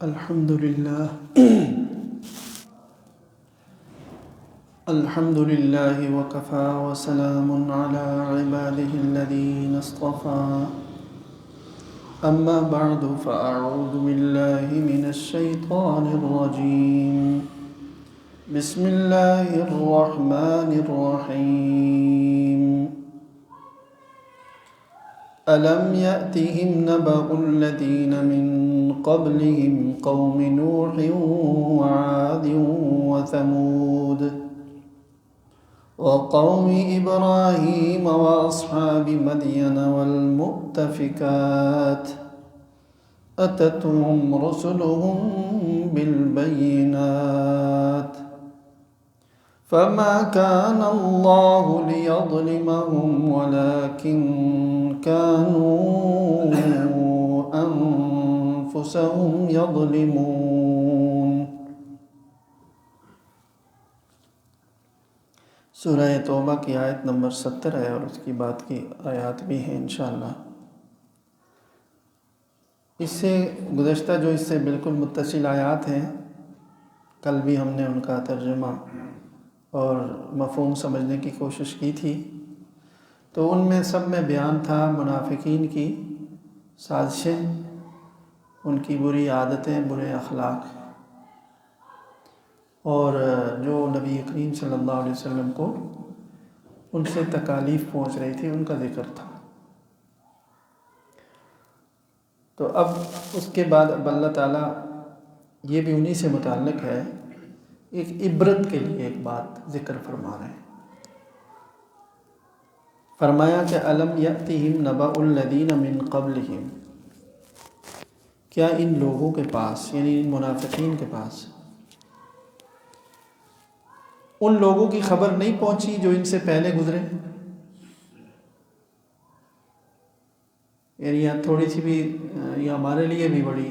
الحمد لله الحمد لله وكفى وسلام على عباده الذين اصطفى أما بعد فأعوذ بالله من الشيطان الرجيم بسم الله الرحمن الرحيم ألم يأتهم نبأ الذين من قبلهم قوم نوح وعاد وثمود وقوم إبراهيم وأصحاب مدين والمؤتفكات أتتهم رسلهم بالبينات فما كان الله ليظلمهم ولكن كانوا أنفسهم يظلمون۔ سورہ توبہ کی آیت نمبر 70 ہے اور اس کی بعد کی آیات بھی ہیں انشاءاللہ۔ اس سے گزشتہ جو اس سے بالکل متصل آیات ہیں، کل بھی ہم نے ان کا ترجمہ اور مفہوم سمجھنے کی کوشش کی تھی، تو ان میں سب میں بیان تھا منافقین کی سازشیں، ان کی بری عادتیں، برے اخلاق، اور جو نبی کریم صلی اللہ علیہ وسلم کو ان سے تکالیف پہنچ رہی تھی، ان کا ذکر تھا۔ تو اب اس کے بعد اب اللہ تعالیٰ، یہ بھی انہی سے متعلق ہے، ایک عبرت کے لیے ایک بات ذکر فرما رہے ہیں۔ فرمایا کہ الم یأتہم نبأ الذین من قبلہم، کیا ان لوگوں کے پاس، یعنی ان منافقین کے پاس، ان لوگوں کی خبر نہیں پہنچی جو ان سے پہلے گزرے؟ یعنی یہاں تھوڑی سی بھی یہ ہمارے لیے بھی بڑی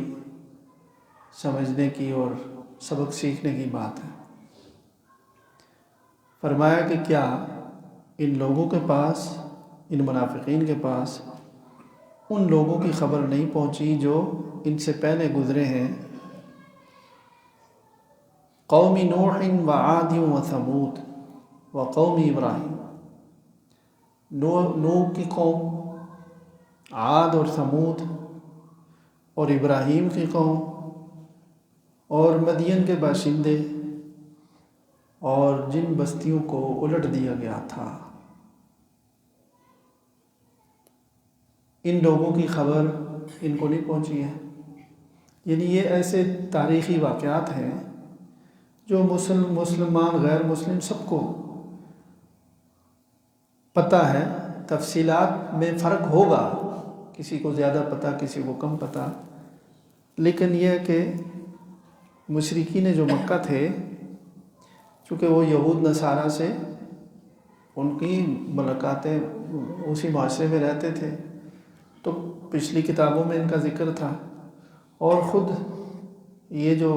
سمجھنے کی اور سبق سیکھنے کی بات ہے۔ فرمایا کہ کیا ان لوگوں کے پاس، ان منافقین کے پاس ان لوگوں کی خبر نہیں پہنچی جو ان سے پہلے گزرے ہیں، قوم نوح وعاد وثمود وقوم ابراہیم، نوح کی قوم، عاد اور ثمود اور ابراہیم کی قوم اور مدین کے باشندے اور جن بستیوں کو الٹ دیا گیا تھا، ان لوگوں کی خبر ان کو نہیں پہنچی ہے۔ یعنی یہ ایسے تاریخی واقعات ہیں جو مسلمان غیر مسلم سب کو پتہ ہے، تفصیلات میں فرق ہوگا، کسی کو زیادہ پتہ، کسی کو کم پتہ، لیکن یہ کہ مشرکین جو مکہ تھے، چونکہ وہ یہود نصارہ سے ان کی ملاقاتیں اسی معاشرے میں رہتے تھے، تو پچھلی کتابوں میں ان کا ذکر تھا، اور خود یہ جو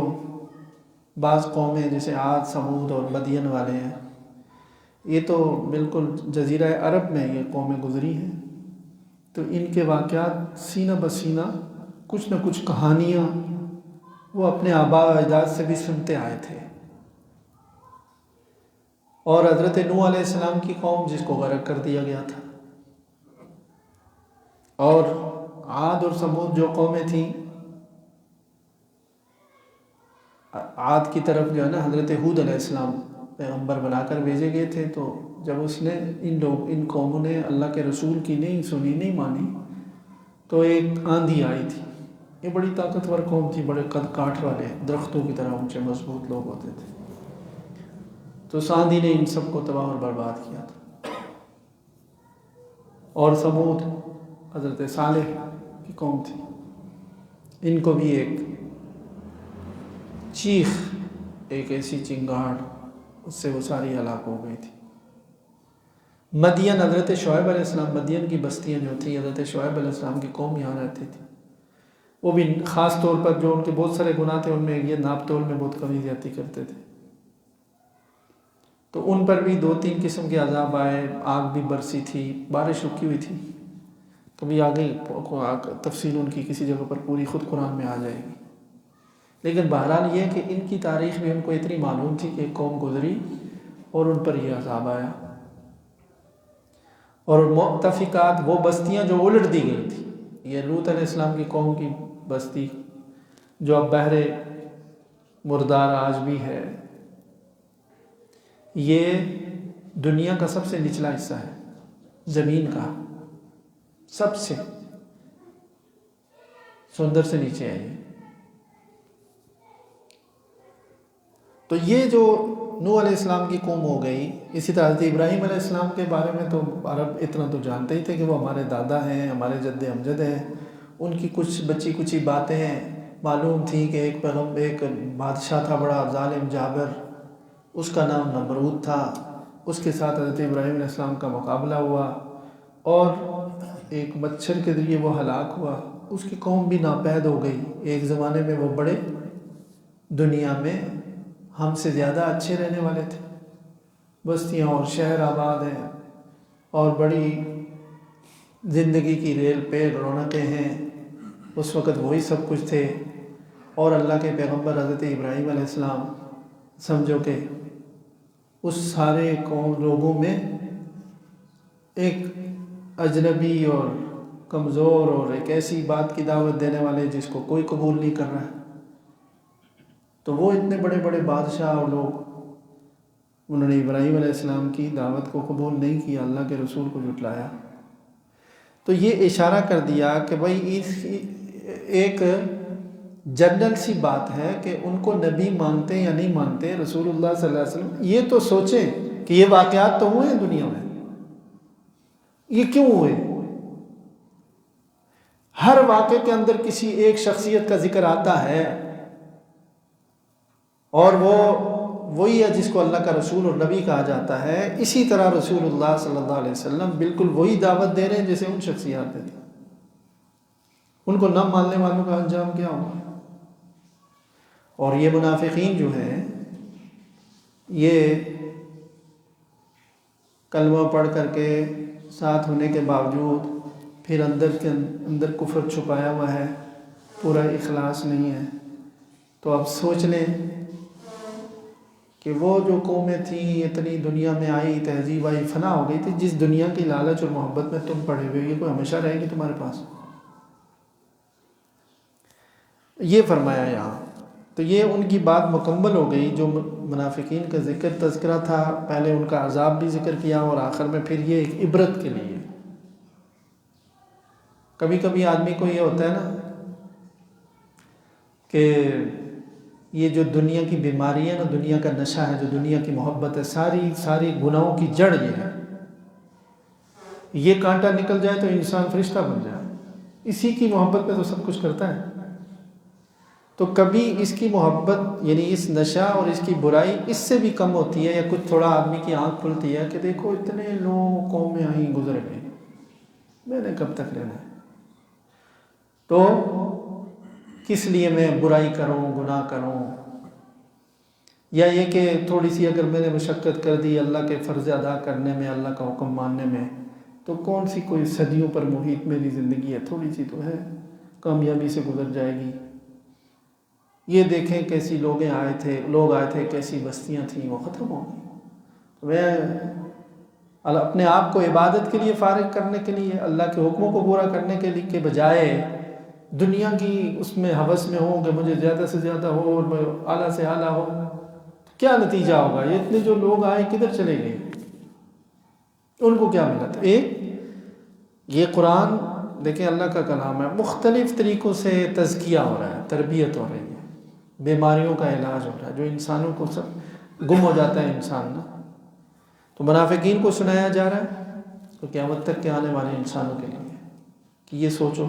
بعض قومیں جیسے عاد، ثمود اور مدین والے ہیں، یہ تو بالکل جزیرہ عرب میں یہ قومیں گزری ہیں، تو ان کے واقعات سینہ بسینہ کچھ نہ کچھ کہانیاں وہ اپنے آباء و اجداد سے بھی سنتے آئے تھے۔ اور حضرت نوح علیہ السلام کی قوم جس کو غرق کر دیا گیا تھا، اور عاد اور ثمود جو قومیں تھیں، عاد کی طرف جو ہے نا حضرت ہود علیہ السلام پیغمبر بنا کر بھیجے گئے تھے، تو جب اس نے ان قوموں نے اللہ کے رسول کی نہیں سنی، نہیں مانی، تو ایک آندھی آئی تھی۔ یہ بڑی طاقتور قوم تھی، بڑے قد کاٹ والے، درختوں کی طرح اونچے مضبوط لوگ ہوتے تھے، تو اس آندھی نے ان سب کو تباہ اور برباد کیا تھا۔ اور ثمود حضرت صالح کی قوم تھی، ان کو بھی ایک چیخ، ایک ایسی چنگاڑ، اس سے وہ ساری ہلاک ہو گئی تھی۔ مدین، حضرت شعیب علیہ السلام، مدین کی بستیاں جو تھیں، حضرت شعیب علیہ السلام کی قوم یہاں رہتی تھی، وہ بھی خاص طور پر جو ان کے بہت سارے گناہ تھے، ان میں یہ ناپ تول میں بہت کمی زیادتی کرتے تھے، تو ان پر بھی 2-3 قسم کے عذاب آئے، آگ بھی برسی تھی، بارش رکی ہوئی تھی، کبھی آگے تفصیل ان کی کسی جگہ پر پوری خود قرآن میں آ جائے گی۔ لیکن بہرحال یہ کہ ان کی تاریخ بھی ان کو اتنی معلوم تھی کہ ایک قوم گزری اور ان پر یہ عذاب آیا، اور مؤتفقات وہ بستیاں جو الٹ دی گئی تھی، یہ لوط علیہ السلام کی قوم کی بستی جو اب بحر مردار آج بھی ہے، یہ دنیا کا سب سے نچلا حصہ ہے، زمین کا سب سے سمندر سے نیچے ہے یہ۔ تو یہ جو نوح علیہ السلام کی قوم ہو گئی، اسی طرح حضرت ابراہیم علیہ السلام کے بارے میں تو عرب اتنا تو جانتے ہی تھے کہ وہ ہمارے دادا ہیں، ہمارے جد امجد ہیں، ان کی کچھ بچی کچی باتیں معلوم تھیں کہ ایک بادشاہ تھا بڑا ظالم جابر، اس کا نام نمرود تھا، اس کے ساتھ حضرت ابراہیم علیہ السلام کا مقابلہ ہوا اور ایک مچھر کے ذریعے وہ ہلاک ہوا، اس کی قوم بھی ناپید ہو گئی۔ ایک زمانے میں وہ بڑے دنیا میں ہم سے زیادہ اچھے رہنے والے تھے، بستیاں اور شہر آباد ہیں اور بڑی زندگی کی ریل پہ رونقیں ہیں، اس وقت وہی سب کچھ تھے، اور اللہ کے پیغمبر حضرت ابراہیم علیہ السلام سمجھو کہ اس سارے قوم لوگوں میں ایک اجنبی اور کمزور اور ایک ایسی بات کی دعوت دینے والے جس کو کوئی قبول نہیں کر رہا ہے، تو وہ اتنے بڑے بڑے بادشاہ اور لوگ، انہوں نے ابراہیم علیہ السلام کی دعوت کو قبول نہیں کیا، اللہ کے رسول کو جھٹلایا۔ تو یہ اشارہ کر دیا کہ بھائی ایک جنرل سی بات ہے کہ ان کو نبی مانتے یا نہیں مانتے، رسول اللہ صلی اللہ علیہ وسلم، یہ تو سوچیں کہ یہ واقعات تو ہوئے ہیں دنیا میں، یہ کیوں ہوئے؟ ہر واقعے کے اندر کسی ایک شخصیت کا ذکر آتا ہے، اور وہ وہی ہے جس کو اللہ کا رسول اور نبی کہا جاتا ہے۔ اسی طرح رسول اللہ صلی اللہ علیہ وسلم بالکل وہی دعوت دے رہے ہیں جیسے ان شخصیات دیتے ہیں۔ ان کو نہ ماننے والوں کا انجام کیا ہوگا؟ اور یہ منافقین جو ہیں، یہ کلمہ پڑھ کر کے ساتھ ہونے کے باوجود پھر اندر کفر چھپایا ہوا ہے، پورا اخلاص نہیں ہے۔ تو اب سوچ لیں کہ وہ جو قومیں تھیں اتنی دنیا میں آئی، تہذیب آئی، فنا ہو گئی تھی، جس دنیا کی لالچ اور محبت میں تم پڑے ہوئے، یہ کوئی ہمیشہ رہے گی تمہارے پاس؟ یہ فرمایا یہاں۔ تو یہ ان کی بات مکمل ہو گئی، جو منافقین کا تذکرہ تھا، پہلے ان کا عذاب بھی ذکر کیا اور آخر میں پھر یہ ایک عبرت کے لیے۔ کبھی کبھی آدمی کو یہ ہوتا ہے نا کہ یہ جو دنیا کی بیماری ہے نا، دنیا کا نشہ ہے، جو دنیا کی محبت ہے، ساری گناہوں کی جڑ یہ ہے، یہ کانٹا نکل جائے تو انسان فرشتہ بن جائے، اسی کی محبت میں تو سب کچھ کرتا ہے۔ تو کبھی اس کی محبت یعنی اس نشہ اور اس کی برائی اس سے بھی کم ہوتی ہے، یا کچھ تھوڑا آدمی کی آنکھ کھلتی ہے کہ دیکھو اتنے لوگ قومیں آئیں گزر گئے، میں نے کب تک رہنا ہے؟ تو کس لیے میں برائی کروں، گناہ کروں؟ یا یہ کہ تھوڑی سی اگر میں نے مشقت کر دی اللہ کے فرض ادا کرنے میں، اللہ کا حکم ماننے میں، تو کون سی کوئی صدیوں پر محیط میری زندگی ہے، تھوڑی سی تو ہے، کامیابی سے گزر جائے گی۔ یہ دیکھیں کیسی لوگ آئے تھے، کیسی بستیاں تھیں، وہ ختم ہو گئی۔ میں اپنے آپ کو عبادت کے لیے فارغ کرنے کے لیے، اللہ کے حکموں کو پورا کرنے کے بجائے دنیا کی اس میں ہوس میں ہوں کہ مجھے زیادہ سے زیادہ ہو اور میں اعلیٰ سے اعلیٰ ہو، کیا نتیجہ ہوگا؟ یہ اتنے جو لوگ آئے کدھر چلے گئے؟ ان کو کیا ملا تھا؟ یہ قرآن دیکھیں، اللہ کا کلام ہے، مختلف طریقوں سے تزکیہ ہو رہا ہے، تربیت ہو رہی ہے، بیماریوں کا علاج ہو رہا ہے، جو انسانوں کو سب گم ہو جاتا ہے انسان نا۔ تو منافقین کو سنایا جا رہا ہے تو قیامت تک کے آنے والے انسانوں کے لیے کہ یہ سوچو،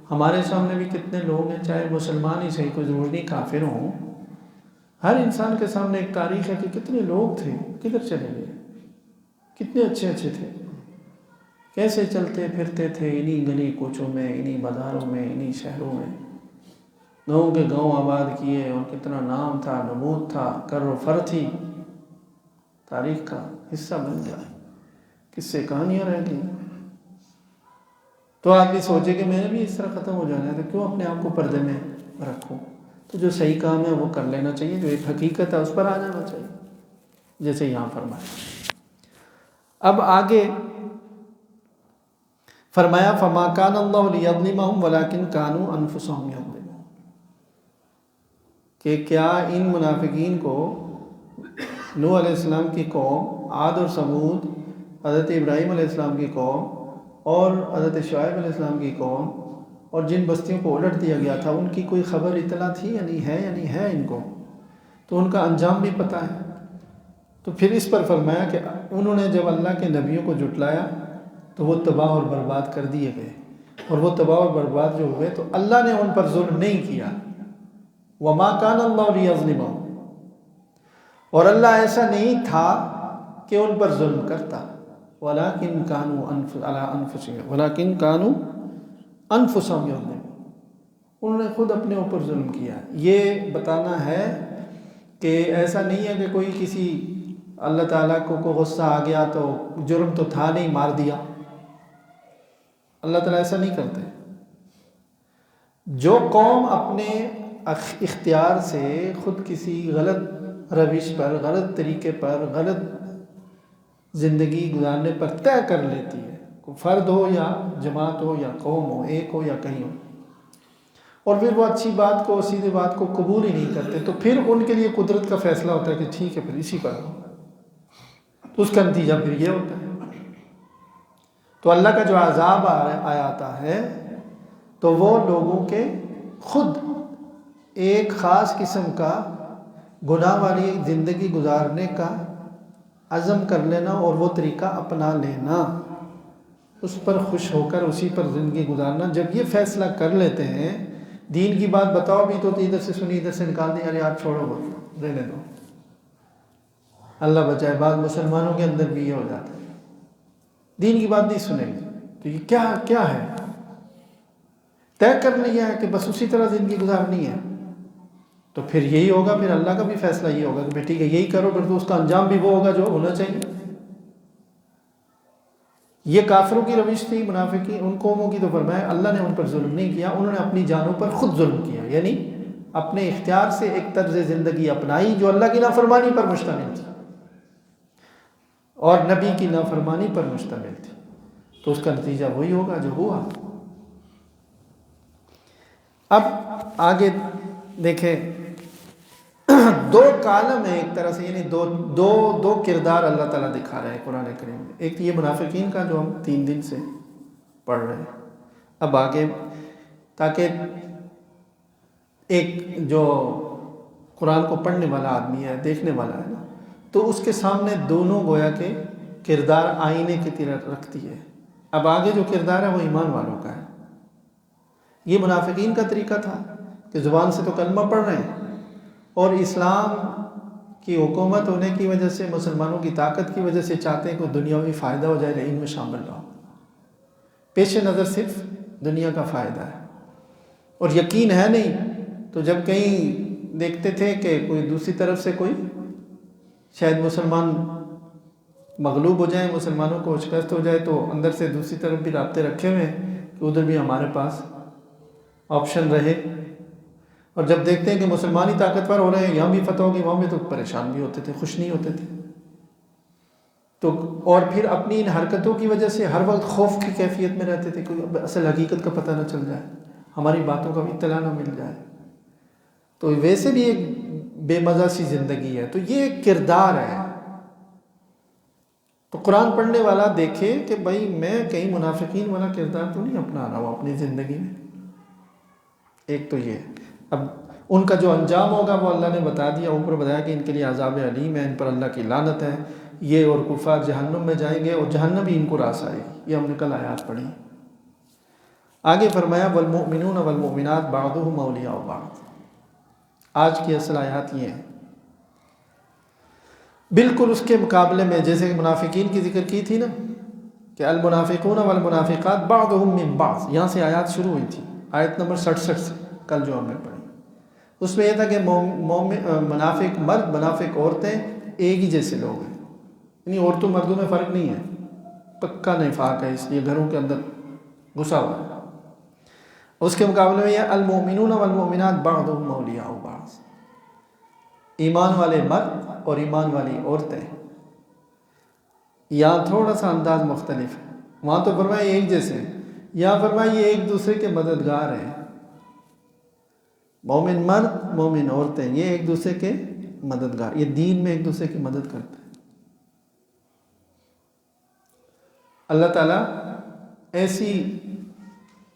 ہمارے سامنے بھی کتنے لوگ ہیں، چاہے مسلمان ہی صحیح، کوئی ضرور نہیں کافر ہوں، ہر انسان کے سامنے ایک تاریخ ہے کہ کتنے لوگ تھے، کدھر چلے گئے، کتنے اچھے تھے، کیسے چلتے پھرتے تھے انہی گلی کوچوں میں، انہی بازاروں میں، انہی شہروں میں، گاؤں کے گاؤں آباد کیے، اور کتنا نام تھا، نمود تھا، کر و فر تھی، تاریخ کا حصہ بن گیا، کس سے کہانیاں رہ گئی۔ تو آدمی سوچے کہ میں نے بھی اس طرح ختم ہو جانا ہے، تو کیوں اپنے آپ کو پردے میں رکھوں؟ تو جو صحیح کام ہے وہ کر لینا چاہیے، جو ایک حقیقت ہے اس پر آ جانا چاہیے، جیسے یہاں فرمایا۔ اب آگے فرمایا فما کان اللہ لیظلمہم ولکن کانوا انفسہم یظلمون، کہ کیا ان منافقین کو نوح علیہ السلام کی قوم، عاد اور سمود، حضرت ابراہیم علیہ السلام کی قوم اور حضرت شعیب علیہ السلام کی قوم اور جن بستیوں کو الٹ دیا گیا تھا ان کی کوئی خبر اطلاع تھی یا نہیں ہے ان کو، تو ان کا انجام بھی پتہ ہے۔ تو پھر اس پر فرمایا کہ انہوں نے جب اللہ کے نبیوں کو جھٹلایا تو وہ تباہ اور برباد کر دیے گئے، اور وہ تباہ اور برباد جو ہوئے تو اللہ نے ان پر ظلم نہیں کیا۔ وما کان اللہ لیظلمہم، اور اللہ ایسا نہیں تھا کہ ان پر ظلم کرتا، ولکن کانوا انفسہم یظلمون، انہوں نے خود اپنے اوپر ظلم کیا۔ یہ بتانا ہے کہ ایسا نہیں ہے کہ کوئی کسی اللہ تعالیٰ کو غصہ آ گیا تو جرم تو تھا نہیں، مار دیا۔ اللہ تعالیٰ ایسا نہیں کرتے۔ جو قوم اپنے اختیار سے خود کسی غلط روش پر، غلط طریقے پر، غلط زندگی گزارنے پر طے کر لیتی ہے، کوئی فرد ہو یا جماعت ہو یا قوم ہو، ایک ہو یا کہیں ہو، اور پھر وہ اچھی بات کو، سیدھی بات کو قبول ہی نہیں کرتے، تو پھر ان کے لیے قدرت کا فیصلہ ہوتا ہے کہ ٹھیک ہے پھر اسی پر ہو، تو اس کا نتیجہ پھر یہ ہوتا ہے۔ تو اللہ کا جو عذاب آتا ہے تو وہ لوگوں کے خود ایک خاص قسم کا گناہ والی زندگی گزارنے کا عزم کر لینا اور وہ طریقہ اپنا لینا، اس پر خوش ہو کر اسی پر زندگی گزارنا۔ جب یہ فیصلہ کر لیتے ہیں، دین کی بات بتاؤ بھی تو ادھر سے سنی، ادھر سے نکال دیں، ارے یار چھوڑو، بس رہنے دو، اللہ بچائے۔ بعض مسلمانوں کے اندر بھی یہ ہو جاتا ہے، دین کی بات نہیں سنیں گے تو یہ کیا ہے، طے کر لیا ہے کہ بس اسی طرح زندگی گزارنی ہے، تو پھر یہی ہوگا، پھر اللہ کا بھی فیصلہ یہ ہوگا کہ ٹھیک ہے یہی کرو، پھر تو اس کا انجام بھی وہ ہوگا جو ہونا چاہیے۔ یہ کافروں کی روش تھی، منافقین ان قوموں کی، تو فرمایا اللہ نے ان پر ظلم نہیں کیا، انہوں نے اپنی جانوں پر خود ظلم کیا، یعنی اپنے اختیار سے ایک طرز زندگی اپنائی جو اللہ کی نافرمانی پر مشتمل تھی اور نبی کی نافرمانی پر مشتمل تھی، تو اس کا نتیجہ وہی ہوگا جو ہوا۔ اب آگے دیکھیں، دو کالم ہیں ایک طرح سے، یعنی دو کردار اللہ تعالیٰ دکھا رہے ہیں قرآن کریم میں۔ ایک یہ منافقین کا جو ہم 3 دن سے پڑھ رہے ہیں، اب آگے تاکہ ایک جو قرآن کو پڑھنے والا آدمی ہے، دیکھنے والا ہے نا، تو اس کے سامنے دونوں گویا کے کردار آئینے کی طرح رکھتی ہے۔ اب آگے جو کردار ہے وہ ایمان والوں کا ہے۔ یہ منافقین کا طریقہ تھا کہ زبان سے تو کلمہ پڑھ رہے ہیں اور اسلام کی حکومت ہونے کی وجہ سے، مسلمانوں کی طاقت کی وجہ سے چاہتے ہیں کہ دنیاوی فائدہ ہو جائے، ان میں شامل رہو، پیش نظر صرف دنیا کا فائدہ ہے، اور یقین ہے نہیں۔ تو جب کہیں دیکھتے تھے کہ کوئی دوسری طرف سے کوئی شاید مسلمان مغلوب ہو جائیں، مسلمانوں کو شکست ہو جائے، تو اندر سے دوسری طرف بھی رابطے رکھے ہوئے ہیں کہ ادھر بھی ہمارے پاس آپشن رہے، اور جب دیکھتے ہیں کہ مسلمان ہی طاقتور ہو رہے ہیں، یہاں بھی فتح ہوگی، وہاں بھی، تو پریشان بھی ہوتے تھے، خوش نہیں ہوتے تھے۔ تو اور پھر اپنی ان حرکتوں کی وجہ سے ہر وقت خوف کی کیفیت میں رہتے تھے کہ اصل حقیقت کا پتہ نہ چل جائے، ہماری باتوں کا بھی اطلاع نہ مل جائے، تو ویسے بھی ایک بے مزہ سی زندگی ہے۔ تو یہ ایک کردار ہے۔ تو قرآن پڑھنے والا دیکھے کہ بھائی میں کہیں منافقین والا کردار تو نہیں اپنا رہا ہوں اپنی زندگی میں۔ ایک تو یہ، اب ان کا جو انجام ہوگا وہ اللہ نے بتا دیا، اوپر بتایا کہ ان کے لیے عذاب علیم ہے، ان پر اللہ کی لعنت ہے، یہ اور کفار جہنم میں جائیں گے اور جہنم ہی ان کو راس آئے گی۔ یہ ہم نے کل آیات پڑھی۔ آگے فرمایا والمؤمنون والمؤمنات بعضهم اولیاء بعض۔ آج کی اصل آیات یہ ہیں، بالکل اس کے مقابلے میں جیسے کہ منافقین کی ذکر کی تھی نا کہ المنافقون والمنافقات بعضهم من بعض، یہاں سے آیات شروع ہوئی تھی، آیت نمبر 67 سے کل جو ہم نے پڑھی، اس میں یہ تھا کہ منافق مرد منافق عورتیں ایک ہی جیسے لوگ ہیں، یعنی عورتوں مردوں میں فرق نہیں ہے، پکا نفاق ہے، اس لیے گھروں کے اندر گھسا ہوا ہے۔ اس کے مقابلے میں یہ المؤمنون والمؤمنات بعضهم اولیاء بعض، ایمان والے مرد اور ایمان والی عورتیں، یہاں تھوڑا سا انداز مختلف ہے، وہاں تو فرمایا ایک جیسے ہیں، یہاں فرمایا یہ ایک دوسرے کے مددگار ہیں، مومن مرد مومن عورتیں یہ ایک دوسرے کے مددگار، یہ دین میں ایک دوسرے کی مدد کرتے ہیں۔ اللہ تعالیٰ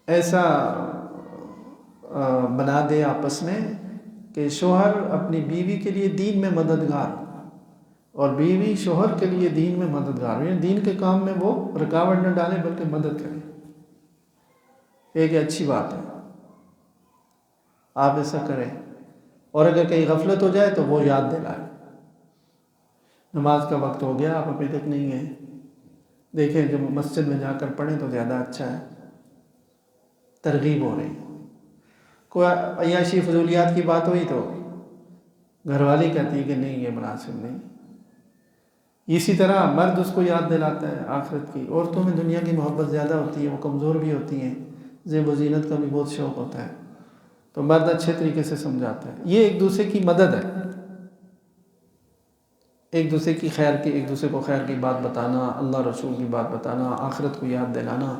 ایسا بنا دے آپس میں کہ شوہر اپنی بیوی کے لیے دین میں مددگار اور بیوی شوہر کے لیے دین میں مددگار، یعنی دین کے کام میں وہ رکاوٹ نہ ڈالے بلکہ مدد کرے، ایک اچھی بات ہے، آپ ایسا کریں۔ اور اگر کہیں غفلت ہو جائے تو وہ یاد دلائے، نماز کا وقت ہو گیا آپ ابھی تک نہیں گئے، دیکھیں جب مسجد میں جا کر پڑھیں تو زیادہ اچھا ہے، ترغیب ہو رہی۔ کوئی عیاشی فضولیات کی بات ہوئی تو گھر والی کہتی ہے کہ نہیں یہ مناسب نہیں، اسی طرح مرد اس کو یاد دلاتا ہے آخرت کی۔ عورتوں میں دنیا کی محبت زیادہ ہوتی ہے، وہ کمزور بھی ہوتی ہیں، زیب و زینت کا بھی بہت شوق ہوتا ہے، تو مرد اچھے طریقے سے سمجھاتا ہے۔ یہ ایک دوسرے کی مدد ہے، ایک دوسرے کی خیر کی، ایک دوسرے کو خیر کی بات بتانا، اللہ رسول کی بات بتانا، آخرت کو یاد دلانا۔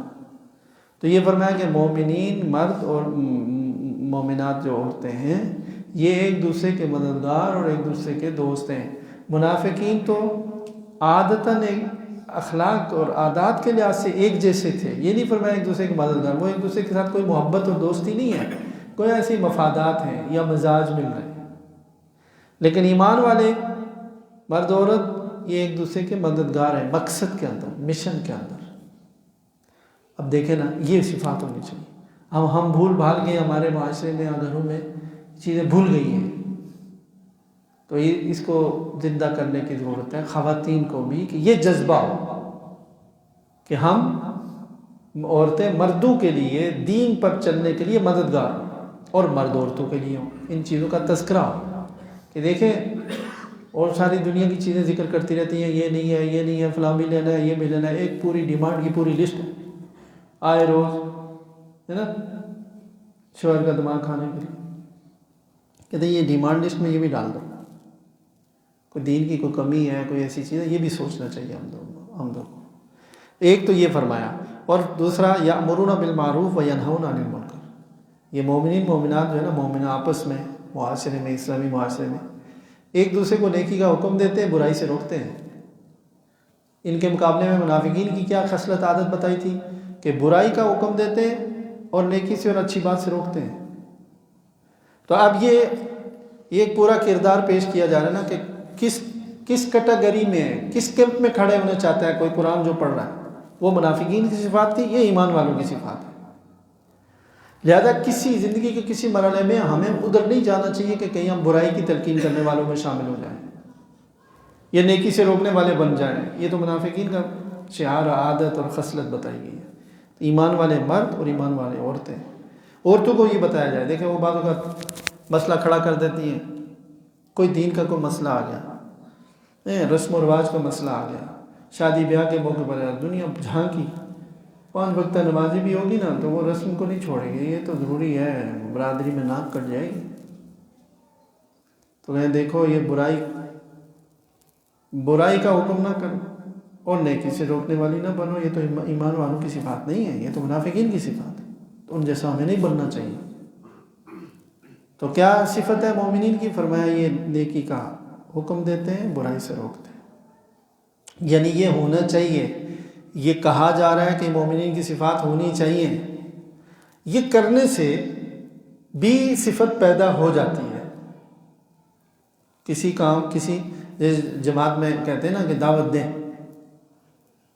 تو یہ فرمایا کہ مومنین مرد اور مومنات جو عورتیں ہیں یہ ایک دوسرے کے مددگار اور ایک دوسرے کے دوست ہیں۔ منافقین تو عادتاً اخلاق اور عادات کے لحاظ سے ایک جیسے تھے، یہ نہیں فرمایا ایک دوسرے کے مددگار، وہ ایک دوسرے کے ساتھ کوئی محبت اور دوستی نہیں ہے، کوئی ایسی مفادات ہیں یا مزاج مل رہے ہیں، لیکن ایمان والے مرد عورت یہ ایک دوسرے کے مددگار ہیں مقصد کے اندر، مشن کے اندر۔ اب دیکھیں نا یہ صفات ہونی چاہیے۔ ہم بھول بھال گئے، ہمارے معاشرے میں گھروں میں چیزیں بھول گئی ہیں، تو یہ اس کو زندہ کرنے کی ضرورت ہے، خواتین کو بھی، کہ یہ جذبہ ہو کہ ہم عورتیں مردوں کے لیے دین پر چلنے کے لیے مددگار ہوں اور مرد عورتوں کے لیے ہوں، ان چیزوں کا تذکرہ ہو کہ دیکھیں اور ساری دنیا کی چیزیں ذکر کرتی رہتی ہیں، یہ نہیں ہے یہ نہیں ہے، فلاں بھی لینا ہے یہ بھی لینا ہے، ایک پوری ڈیمانڈ کی پوری لسٹ ہے آئے روز، ہے نا، شوہر کا دماغ کھانے کے لیے کہتے ہیں یہ ڈیمانڈ لسٹ میں یہ بھی ڈال دو، کوئی دین کی کوئی کمی ہے، کوئی ایسی چیز ہے، یہ بھی سوچنا چاہیے ہم لوگوں کو۔ ایک تو یہ فرمایا، اور دوسرا یأمرون بالمعروف وینہون عن المنکر، یہ مومنین مومنات جو ہے نا، مومن آپس میں معاشرے میں، اسلامی معاشرے میں ایک دوسرے کو نیکی کا حکم دیتے ہیں، برائی سے روکتے ہیں۔ ان کے مقابلے میں منافقین کی کیا خصلت عادت بتائی تھی کہ برائی کا حکم دیتے ہیں اور نیکی سے اور اچھی بات سے روکتے ہیں۔ تو اب یہ ایک پورا کردار پیش کیا جا رہا ہے نا کہ کس کیٹیگری میں، کس کیمپ میں کھڑے ہونا چاہتا ہے کوئی قرآن جو پڑھ رہا ہے۔ وہ منافقین کی صفات تھی، یہ ایمان والوں کی صفات ہے۔ لہذا کسی زندگی کے کسی مرحلے میں ہمیں ادھر نہیں جانا چاہیے کہ کہیں ہم برائی کی تلقین کرنے والوں میں شامل ہو جائیں یا نیکی سے روکنے والے بن جائیں۔ یہ تو منافقین کا شعار، عادت اور خصلت بتائی گئی ہے۔ ایمان والے مرد اور ایمان والے عورتیں، عورتوں کو یہ بتایا جائے۔ دیکھیں وہ بعض اوقات مسئلہ کھڑا کر دیتی ہیں، کوئی دین کا کوئی مسئلہ آ گیا، رسم و رواج کا مسئلہ آ گیا، شادی بیاہ کے موقع پر دنیا جھانکی، 5 وقتہ نمازی بھی ہوگی نا تو وہ رسم کو نہیں چھوڑے گی، یہ تو ضروری ہے، برادری میں ناک کٹ جائے گی۔ تو کہیں دیکھو یہ برائی کا حکم نہ کرو اور نیکی سے روکنے والی نہ بنو، یہ تو ایمان والوں کی صفات نہیں ہے، یہ تو منافقین کی صفات ہے، تو ان جیسا ہمیں نہیں بننا چاہیے۔ تو کیا صفت ہے مومنین کی؟ فرمایا یہ نیکی کا حکم دیتے ہیں، برائی سے روکتے ہیں، یعنی یہ ہونا چاہیے، یہ کہا جا رہا ہے کہ مومنین کی صفات ہونی چاہیے، یہ کرنے سے بھی صفت پیدا ہو جاتی ہے۔ کسی کام، کسی جماعت میں کہتے ہیں نا کہ دعوت دیں،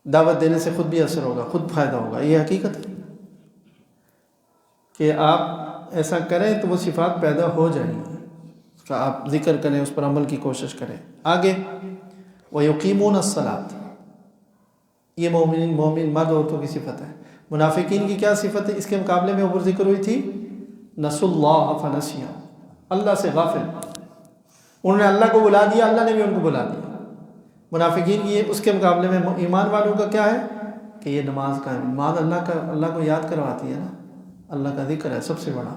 دعوت دینے سے خود بھی اثر ہوگا، خود فائدہ ہوگا، یہ حقیقت ہے کہ آپ ایسا کریں تو وہ صفات پیدا ہو جائیں گی، اس کا آپ ذکر کریں، اس پر عمل کی کوشش کریں۔ آگے وَيُقِيمُونَ الصَّلَاةَ، یہ مومن مرد عورتوں کی صفت ہے۔ منافقین کی کیا صفت ہے؟ اس کے مقابلے میں اوپر ذکر ہوئی تھی نسوا اللہ فنسیہم، اللہ سے غافل، انہوں نے اللہ کو بلا دیا، اللہ نے بھی ان کو بلا دیا۔ منافقین کی اس کے مقابلے میں ایمان والوں کا کیا ہے کہ یہ نماز کا ہے، نماز اللہ کو یاد کرواتی ہے نا، اللہ کا ذکر ہے سب سے بڑا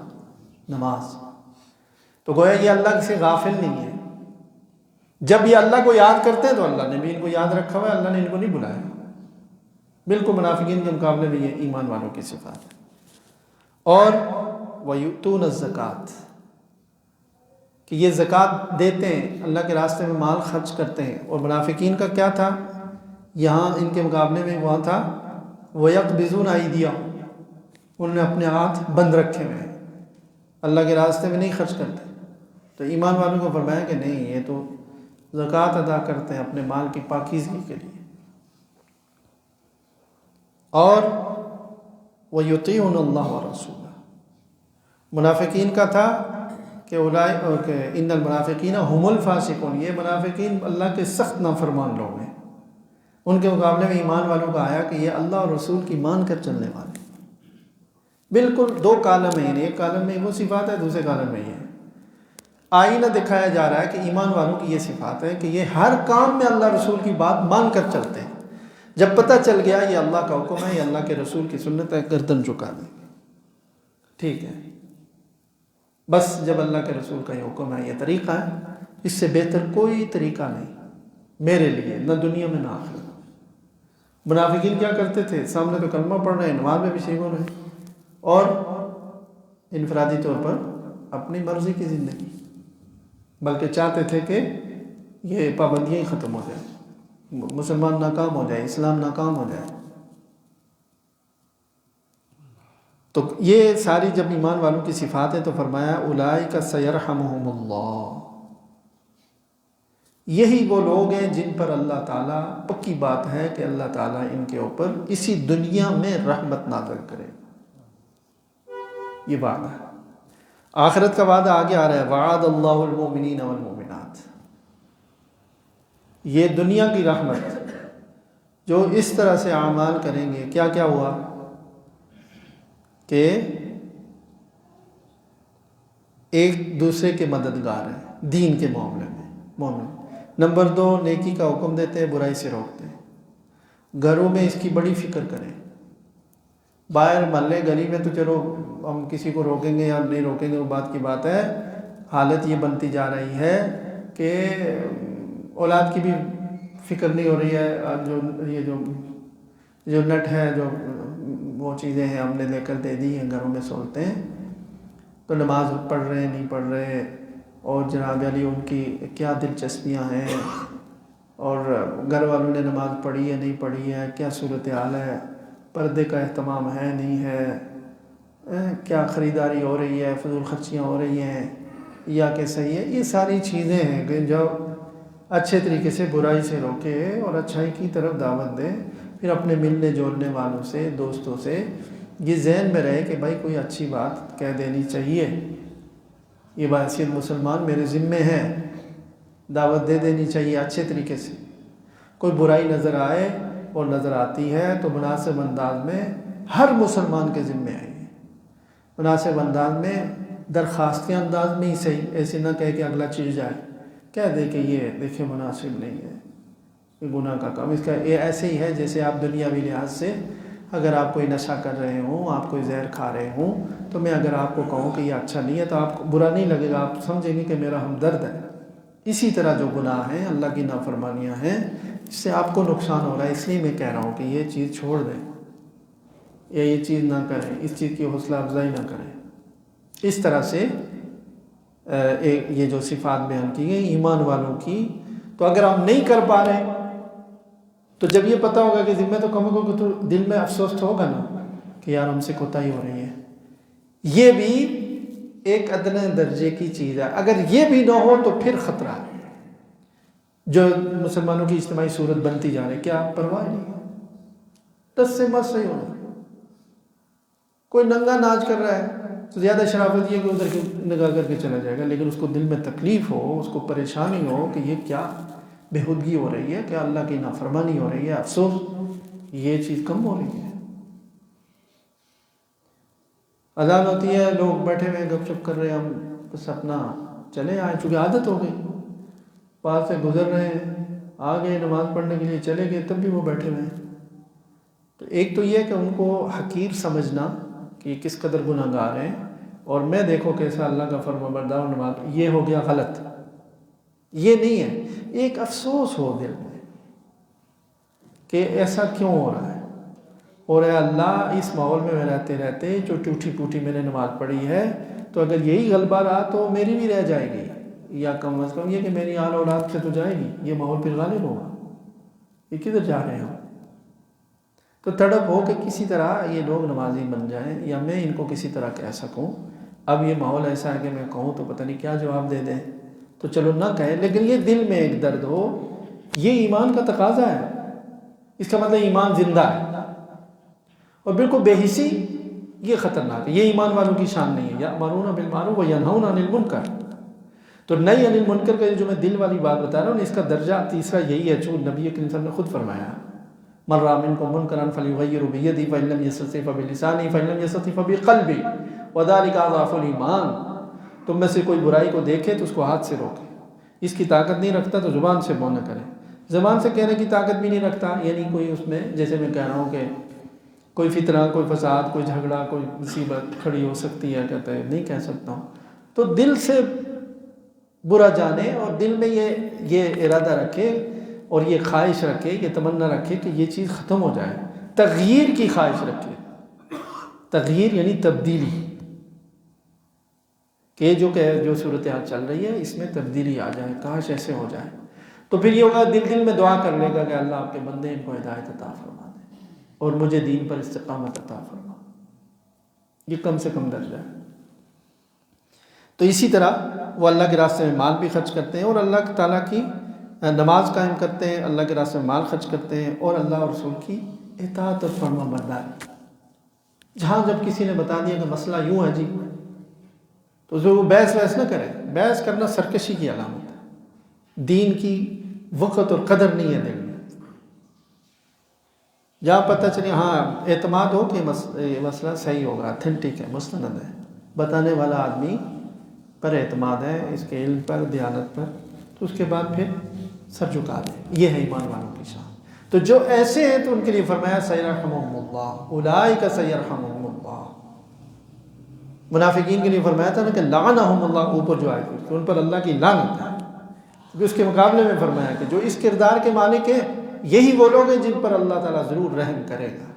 نماز. تو گویا یہ اللہ سے غافل نہیں ہے. جب یہ اللہ کو یاد کرتے ہیں تو اللہ نے بھی ان کو یاد رکھا ہوا ہے, اللہ نے ان کو نہیں بلایا. بالکل منافقین کے مقابلے میں یہ ایمان والوں کی صفات ہے. اور وَيُؤْتُونَ الزَّكَاةَ, کہ یہ زکوٰۃ دیتے ہیں, اللہ کے راستے میں مال خرچ کرتے ہیں. اور منافقین کا کیا تھا یہاں ان کے مقابلے میں وہاں تھا وَيَقْبِضُونَ أَيْدِيَهُمْ, انہوں نے اپنے ہاتھ بند رکھے ہوئے ہیں, اللہ کے راستے میں نہیں خرچ کرتے. تو ایمان والوں کو فرمایا کہ نہیں, یہ تو زکوٰۃ ادا کرتے ہیں اپنے مال کی پاکیزگی کے لیے. اور وَيُطِيعُونَ اللَّهَ وَرَسُولَهُ, منافقین کا تھا کہ ان المنافقین هم الفاسقون, یہ منافقین اللہ کے سخت نافرمان لوگ ہیں. ان کے مقابلے میں ایمان والوں کا آیا کہ یہ اللہ اور رسول کی مان کر چلنے والے. بالکل دو کالم ہیں, ایک کالم میں وہ صفات ہے, دوسرے کالم میں یہ ہے. آئینہ دکھایا جا رہا ہے کہ ایمان والوں کی یہ صفات ہے کہ یہ ہر کام میں اللہ رسول کی بات مان کر چلتے ہیں. جب پتہ چل گیا یہ اللہ کا حکم ہے, یہ اللہ کے رسول کی سنت ہے, گردن جھکا دیں, ٹھیک ہے, بس جب اللہ کے رسول کا یہ حکم ہے, یہ طریقہ ہے, اس سے بہتر کوئی طریقہ نہیں میرے لیے, نہ دنیا میں نہ آخرت. منافقین کیا کرتے تھے, سامنے تو کلمہ پڑھ رہے ہیں, نماز میں بھی شریک ہو رہے ہیں, اور انفرادی طور پر اپنی مرضی کی زندگی, بلکہ چاہتے تھے کہ یہ پابندیاں ہی ختم ہو جائیں, مسلمان ناکام ہو جائے, اسلام ناکام ہو جائے. تو یہ ساری جب ایمان والوں کی صفات ہے تو فرمایا اولئک سیرحمہم اللہ, یہی وہ لوگ ہیں جن پر اللہ تعالیٰ, پکی بات ہے کہ اللہ تعالیٰ ان کے اوپر اسی دنیا میں رحمت نازل کرے. یہ وعدہ ہے. آخرت کا وعدہ آگے آ رہا ہے, وعد اللہ المؤمنین والمؤمنات, یہ دنیا کی رحمت جو اس طرح سے اعمال کریں گے. کیا کیا ہوا کہ ایک دوسرے کے مددگار ہیں دین کے معاملے میں مومن. نمبر 2, نیکی کا حکم دیتے ہیں, برائی سے روکتے ہیں. گھروں میں اس کی بڑی فکر کریں. باہر محلے گلی میں تو چلو ہم کسی کو روکیں گے یا نہیں روکیں گے وہ بات کی بات ہے. حالت یہ بنتی جا رہی ہے کہ اولاد کی بھی فکر نہیں ہو رہی ہے. جو نٹ ہے, جو وہ چیزیں ہیں ہم نے لے کر دے دی ہیں, گھروں میں سوچتے ہیں تو نماز پڑھ رہے ہیں نہیں پڑھ رہے, اور جناب علی ان کی کیا دلچسپیاں ہیں, اور گھر والوں نے نماز پڑھی ہے نہیں پڑھی ہے, کیا صورتحال ہے, پردے کا اہتمام ہے نہیں ہے, کیا خریداری ہو رہی ہے, فضول خرچیاں ہو رہی ہیں یا کہ صحیح ہے. یہ ساری چیزیں ہیں کہ جو اچھے طریقے سے برائی سے روکے اور اچھائی کی طرف دعوت دے. پھر اپنے ملنے جولنے والوں سے, دوستوں سے یہ ذہن میں رہے کہ بھائی کوئی اچھی بات کہہ دینی چاہیے, یہ بحیثیت مسلمان میرے ذمے ہے, دعوت دے دینی چاہیے اچھے طریقے سے. کوئی برائی نظر آئے اور نظر آتی ہے تو مناسب انداز میں ہر مسلمان کے ذمے آئی ہے. مناسب انداز میں, درخواست کے انداز میں ہی صحیح, ایسے نہ کہہ کہ اگلا چیز جائے, کہہ دے کہ یہ دیکھیں مناسب نہیں ہے, یہ گناہ کا کام. اس کا یہ ایسے ہی ہے جیسے آپ دنیاوی لحاظ سے اگر آپ کوئی نشہ کر رہے ہوں, آپ کوئی زہر کھا رہے ہوں, تو میں اگر آپ کو کہوں کہ یہ اچھا نہیں ہے تو آپ کو برا نہیں لگے گا, آپ سمجھیں گے کہ میرا ہمدرد ہے. اسی طرح جو گناہ ہیں, اللہ کی نافرمانیاں ہیں, اس سے آپ کو نقصان ہو رہا ہے, اس لیے میں کہہ رہا ہوں کہ یہ چیز چھوڑ دیں یا یہ چیز نہ کریں, اس چیز کی حوصلہ افزائی نہ کریں. اس طرح سے یہ جو صفات بیان کی گئی ایمان والوں کی. تو اگر ہم نہیں کر پا رہے تو جب یہ پتہ ہوگا کہ ذمہ تو کم کو تو دل میں افسوس تو ہوگا نا کہ یار ہم سے کوتاہی ہو رہی ہے. یہ بھی ایک ادنی درجے کی چیز ہے. اگر یہ بھی نہ ہو تو پھر خطرہ ہے. جو مسلمانوں کی اجتماعی صورت بنتی جا رہی ہے, کیا پرواہ نہیں ہے, 10 سے مت صحیح ہونا. کوئی ننگا ناچ کر رہا ہے تو زیادہ شرافت یہ کہ ادھر کی نگاہ کر کے چلا جائے گا, لیکن اس کو دل میں تکلیف ہو, اس کو پریشانی ہو کہ یہ کیا بےہودگی ہو رہی ہے, کیا اللہ کی نافرمانی ہو رہی ہے, افسوس یہ چیز کم ہو رہی ہے. اذان ہوتی ہے, لوگ بیٹھے ہوئے گپ شپ کر رہے ہیں, ہم بس اپنا چلے آئے, چونکہ عادت ہو گئی, پاس سے گزر رہے ہیں, آ گئے نماز پڑھنے کے لیے چلے گئے, تب بھی وہ بیٹھے ہوئے ہیں. تو ایک تو یہ کہ ان کو حقیر سمجھنا کہ یہ کس قدر گناہ گار ہیں، اور میں دیکھو کیسا اللہ کا فرمانبردار اور نماز، یہ ہو گیا غلط. یہ نہیں ہے، ایک افسوس ہو دل میں کہ ایسا کیوں ہو رہا ہے، اور اے اللہ اس ماحول میں رہتے رہتے جو ٹوٹی پھوٹی میں نے نماز پڑھی ہے، تو اگر یہی غلبہ رہا تو میری بھی رہ جائے گی، یا کم از کم یہ کہ میری آل اولاد سے تو جائے گی، یہ ماحول پھر غالب ہوگا. یہ کدھر جا رہے ہیں؟ تو تڑپ ہو کہ کسی طرح یہ لوگ نمازی بن جائیں، یا میں ان کو کسی طرح کہہ سکوں. اب یہ ماحول ایسا ہے کہ میں کہوں تو پتہ نہیں کیا جواب دے دیں، تو چلو نہ کہیں، لیکن یہ دل میں ایک درد ہو، یہ ایمان کا تقاضا ہے. اس کا مطلب ایمان زندہ ہے، اور بالکل بے حسی یہ خطرناک ہے، یہ ایمان والوں کی شان نہیں ہے. یأمرون بالمعروف وینہون عن المنکر. تو نہی عن المنکر کا جو میں دل والی بات بتا رہا ہوں، اس کا درجہ تیسرا یہی ہے جو نبی کریم صلی اللہ علیہ وسلم نے خود فرمایا، من رأى منکم منکرا فلیغیرہ بیدہ فإن لم یستطع فبلسانہ فإن لم یستطع فبقلبہ وذلک اضعف الایمان. تم میں سے کوئی برائی کو دیکھے تو اس کو ہاتھ سے روکے، اس کی طاقت نہیں رکھتا تو زبان سے بولنا کرے. زبان سے کہنے کی طاقت بھی نہیں رکھتا، یعنی کوئی اس میں، جیسے میں کہہ رہا ہوں کہ کوئی فتنہ، کوئی فساد، کوئی جھگڑا، کوئی مصیبت کھڑی ہو سکتی ہے، کہتا ہے نہیں کہہ سکتا ہوں، تو دل سے برا جانے اور دل میں یہ ارادہ رکھے اور یہ خواہش رکھے، یہ تمنا رکھے کہ یہ چیز ختم ہو جائے، تغییر کی خواہش رکھے. تغییر یعنی تبدیلی، کہ جو صورتحال چل رہی ہے اس میں تبدیلی آ جائے، کاش ایسے ہو جائے. تو پھر یہ ہوگا دل میں دعا کر لے گا کہ اللہ آپ کے بندے ان کو ہدایت عطا فرما دے اور مجھے دین پر استقامت عطا فرما. یہ کم سے کم درجہ ہے. تو اسی طرح وہ اللہ کے راستے میں مال بھی خرچ کرتے ہیں، اور اللہ تعالیٰ کی نماز قائم کرتے ہیں، اللہ کے راستے میں مال خرچ کرتے ہیں، اور اللہ اور رسول کی اطاعت اور فرما برداری. جہاں جب کسی نے بتا دیا کہ مسئلہ یوں ہے جی، تو وہ بحث نہ کرے. بحث کرنا سرکشی کی علامت ہے، دین کی وقت اور قدر نہیں ہے دل میں. جہاں پتہ چلے ہاں اعتماد ہو کہ یہ مسئلہ صحیح ہوگا، اتھینٹک ہے، مستند ہے، بتانے والا آدمی پر اعتماد ہے، اس کے علم پر، دیانت پر، تو اس کے بعد پھر سر جھکا دے. یہ ہے ایمان والوں کی شان. تو جو ایسے ہیں تو ان کے لیے فرمایا سیرحمہم اللہ، اولئک سیرحمہم اللہ. منافقین کے لیے فرمایا تھا نا کہ لعنہم اللہ، اوپر جو آئے تھے ان پر اللہ کی لعنت ہے. اس کے مقابلے میں فرمایا کہ جو اس کردار کے مالک ہیں یہی وہ لوگ ہیں جن پر اللہ تعالیٰ ضرور رحم کرے گا.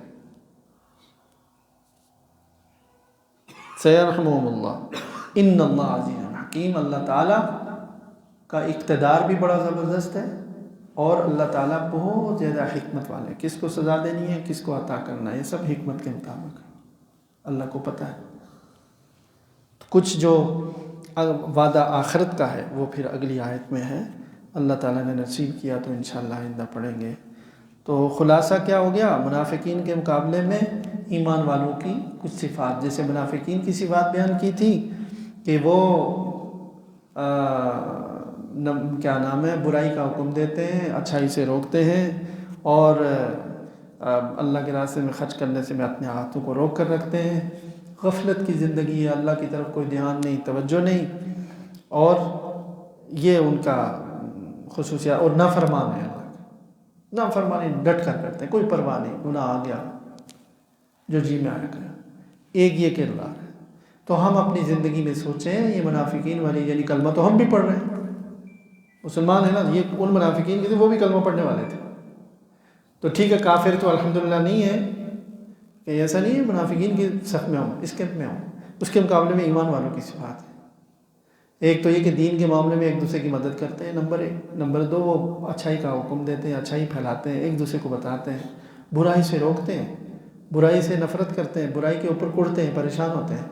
سیرحمہم اللہ ان اللہ عزیز حکیم. اللہ تعالیٰ کا اقتدار بھی بڑا زبردست ہے، اور اللہ تعالیٰ بہت زیادہ حکمت والے. کس کو سزا دینی ہے، کس کو عطا کرنا ہے، یہ سب حکمت کے مطابق ہے، اللہ کو پتہ ہے. کچھ جو وعدہ آخرت کا ہے وہ پھر اگلی آیت میں ہے، اللہ تعالیٰ نے نصیب کیا تو انشاءاللہ آئندہ پڑھیں گے. تو خلاصہ کیا ہو گیا؟ منافقین کے مقابلے میں ایمان والوں کی کچھ صفات. جیسے منافقین کی صفات بیان کی تھی کہ وہ کیا نام ہے، برائی کا حکم دیتے ہیں، اچھائی سے روکتے ہیں، اور اللہ کے راستے میں خرچ کرنے سے میں اپنے ہاتھوں کو روک کر رکھتے ہیں. غفلت کی زندگی ہے، اللہ کی طرف کوئی دھیان نہیں، توجہ نہیں، اور یہ ان کا خصوصیات. اور نافرمان ہے، اللہ کا نافرمانی ڈٹ کر کرتے ہیں، کوئی پرواہ نہیں، گناہ آ گیا جو جی میں آیا گیا. ایک یہ کردار ہے. تو ہم اپنی زندگی میں سوچیں، یہ منافقین والی یعنی کلمہ تو ہم بھی پڑھ رہے ہیں، مسلمان ہیں نا، یہ ان منافقین کے تھے، وہ بھی کلمہ پڑھنے والے تھے. تو ٹھیک ہے، کافر تو الحمدللہ نہیں ہے، کہ ایسا نہیں ہے منافقین کی صف میں ہوں، اس کیمپ میں ہوں. اس کے مقابلے میں ایمان والوں کی صفات ہے. ایک تو یہ کہ دین کے معاملے میں ایک دوسرے کی مدد کرتے ہیں، نمبر 1. نمبر 2، وہ اچھائی کا حکم دیتے ہیں، اچھائی پھیلاتے ہیں، ایک دوسرے کو بتاتے ہیں، برائی سے روکتے ہیں، برائی سے نفرت کرتے ہیں، برائی کے اوپر کڑتے ہیں، پریشان ہوتے ہیں،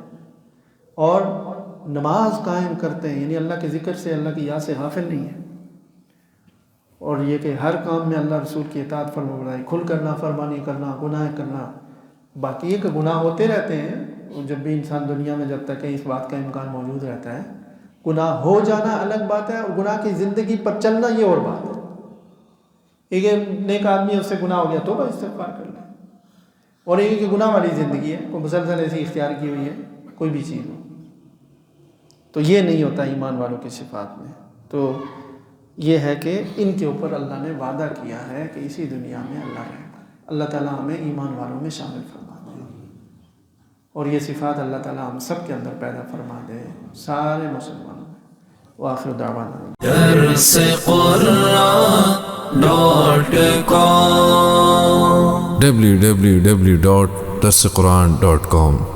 اور نماز قائم کرتے ہیں، یعنی اللہ کے ذکر سے، اللہ کی یاد سے غافل نہیں ہے. اور یہ کہ ہر کام میں اللہ رسول کی اطاعت فرمانبرداری، کھل کر نافرمانی کرنا، گناہ کرنا. باقی یہ کہ گناہ ہوتے رہتے ہیں، جب بھی انسان دنیا میں جب تک ہے اس بات کا امکان موجود رہتا ہے. گناہ ہو جانا الگ بات ہے، اور گناہ کی زندگی پر چلنا یہ اور بات ہے. ایک نیک آدمی اس سے گناہ ہو گیا تو بس استغفار کر لے، اور ایک کہ گناہ والی زندگی ہے، کوئی مسلسل ایسی اختیار کی ہوئی ہے کوئی بھی چیز ہو، تو یہ نہیں ہوتا ایمان والوں کی صفات میں. تو یہ ہے کہ ان کے اوپر اللہ نے وعدہ کیا ہے کہ اسی دنیا میں اللہ رحم کرے. اللہ تعالیٰ ہمیں ایمان والوں میں شامل فرما دے. اور یہ صفات اللہ تعالیٰ ہم سب کے اندر پیدا فرما دے، سارے مسلمانوں میں۔ وآخر دعوانا www.darsequran.com